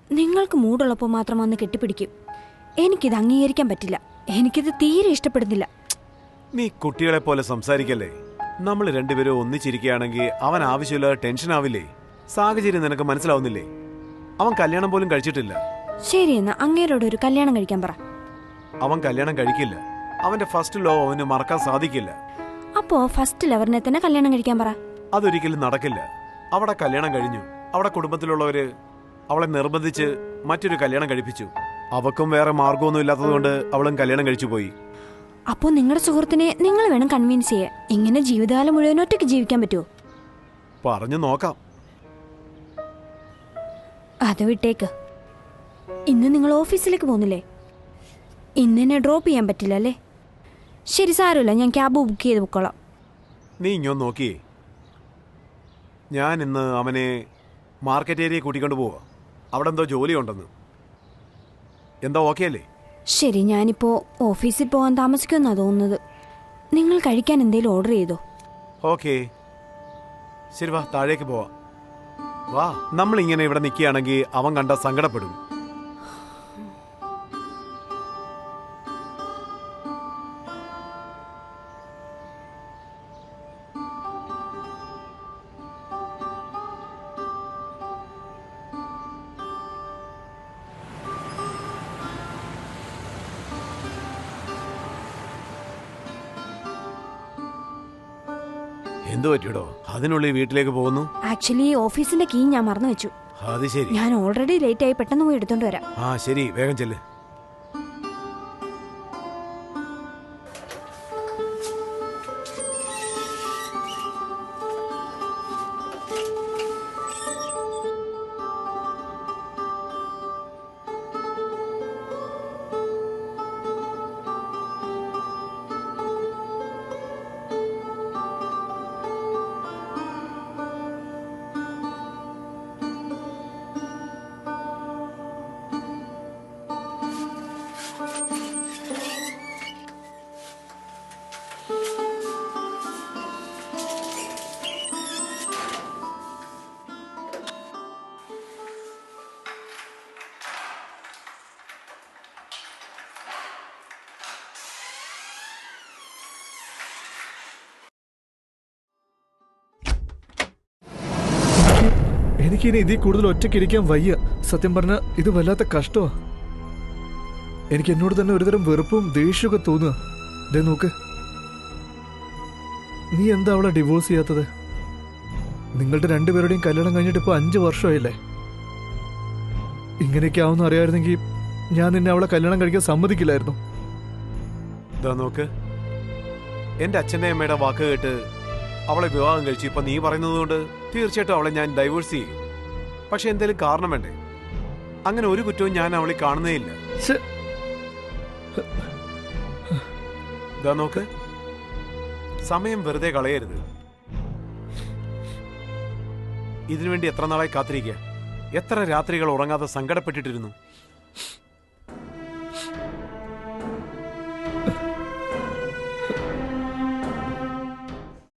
നിങ്ങൾക്ക് മൂടുള്ളപ്പോൾ മാത്രം വന്ന് കെട്ടിപ്പിടിക്കും. എനിക്കിത് അംഗീകരിക്കാൻ പറ്റില്ല. എനിക്കിത് തീരെ ഇഷ്ടപ്പെടുന്നില്ല. നീ കുട്ടികളെ പോലെ സംസാരിക്കല്ലേ. നമ്മൾ രണ്ടുപേരും ഒന്നിച്ചിരിക്കുകയാണെങ്കിൽ അവൻ ആവശ്യമില്ലാതെ ടെൻഷൻ ആവില്ലേ? സാഹചര്യം നിനക്ക് മനസ്സിലാവുന്നില്ലേ? അവൻ കല്യാണം പോലും കഴിച്ചിട്ടില്ല. ശരി, എന്നാ അങ്ങേരോട് ഒരു കല്യാണം കഴിക്കാൻ പറ. അവൻ കല്യാണം കഴിക്കില്ല. അവന്റെ ഫസ്റ്റ് ലോ അവന് മറക്കാൻ സാധിക്കില്ല. അപ്പോ ഫസ്റ്റ് ലവറിനെ തന്നെ കല്യാണം കഴിക്കാൻ പറ. അതൊരിക്കലും നടക്കില്ല. അവിടെ കല്യാണം കഴിഞ്ഞു. അവിടെ കുടുംബത്തിലുള്ളവര് അവളെ നിർബന്ധിച്ച് മറ്റൊരു കല്യാണം കഴിപ്പിച്ചു. അവക്കും വേറെ മാർഗമൊന്നും ഇല്ലാത്തതുകൊണ്ട് അവളും കല്യാണം കഴിച്ചു പോയി. അപ്പോ നിങ്ങളുടെ സുഹൃത്തിനെ നിങ്ങൾ വേണം കൺവിൻസ് ചെയ്യാൻ. ഇങ്ങനെ ജീവിതകാലം മുഴുവൻ ഒറ്റയ്ക്ക് ജീവിക്കാൻ പറ്റുമോ? പറഞ്ഞു നോക്കാം. അത് വിട്ടേക്ക്. ഇന്ന് നിങ്ങൾ ഓഫീസിലേക്ക് പോകുന്നില്ലേ? ഇന്ന് എന്നെ ഡ്രോപ്പ് ചെയ്യാൻ പറ്റില്ല അല്ലേ? ശരി, സാരമില്ല, ഞാൻ ക്യാബ് ബുക്ക് ചെയ്ത് പൊക്കോളാം. നീ ഇങ്ങോട്ട് നോക്കിയേ. ഞാൻ ഇന്ന് അവനെ മാർക്കറ്റ് ഏരിയയിൽ കൂട്ടിക്കൊണ്ട് പോവാ. അവിടെ എന്തോ ജോലിയുണ്ടെന്ന്. എന്താ ഓക്കെ അല്ലേ? ശരി, ഞാനിപ്പോൾ ഓഫീസിൽ പോകാൻ താമസിക്കുമെന്നാണ് തോന്നുന്നത്. നിങ്ങൾ കഴിക്കാൻ എന്തെങ്കിലും ഓർഡർ ചെയ്തോ? ഓക്കെ, ശരി, വാ താഴേക്ക് പോവാം. വാ. നമ്മളിങ്ങനെ ഇവിടെ നിൽക്കുകയാണെങ്കിൽ അവൻ കണ്ട സങ്കടപ്പെടും. എന്തു പറ്റിയോ? അതിനുള്ളിൽ വീട്ടിലേക്ക് പോകുന്നു? ആക്ച്വലി ഓഫീസിന്റെ കീ ഞാൻ മറന്നു വെച്ചു. അത് ശരി. ഞാൻ ഓൾറെഡി ലേറ്റ് ആയി. പെട്ടെന്ന് പോയി എടുത്തോണ്ട് വരാം. ആ ശരി, വേഗം ചെല്ല്. എനിക്കിനി ഇതിൽ കൂടുതൽ ഒറ്റയ്ക്കിരിക്കാൻ വയ്യ. സത്യം പറഞ്ഞ ഇത് വല്ലാത്ത കഷ്ടമാ. എനിക്ക് എന്നോട് തന്നെ ഒരുതരം വെറുപ്പും ദേഷ്യമൊക്കെ തോന്നുക. ദേ നോക്ക്, നീ എന്താ അവളെ ഡിവോഴ്സ് ചെയ്യാത്തത്? നിങ്ങളുടെ രണ്ടുപേരുടെയും കല്യാണം കഴിഞ്ഞിട്ട് ഇപ്പോൾ 5 വർഷമായില്ലേ? ഇങ്ങനെയൊക്കെ ആവുമെന്ന് അറിയാമായിരുന്നെങ്കിൽ ഞാൻ നിന്നെ അവളെ കല്യാണം കഴിക്കാൻ സമ്മതിക്കില്ലായിരുന്നു. ഇതാ നോക്ക്, എന്റെ അച്ഛൻ്റെ അമ്മയുടെ വാക്ക് കേട്ട് അവളെ വിവാഹം കഴിച്ചു. ഇപ്പൊ നീ പറയുന്നത് കൊണ്ട് തീർച്ചയായിട്ടും അവളെ ഞാൻ ഡൈവേഴ്സ് ചെയ്യും. പക്ഷെ എന്തെങ്കിലും കാരണം വേണ്ടേ? അങ്ങനെ ഒരു കുറ്റവും ഞാൻ അവളെ കാണുന്നേ ഇല്ല. ഇതാ നോക്ക്, സമയം വെറുതെ കളയരുത്. ഇതിനുവേണ്ടി എത്ര നാളായി കാത്തിരിക്കുക? എത്ര രാത്രികൾ ഉറങ്ങാതെ സങ്കടപ്പെട്ടിട്ടിരുന്നു.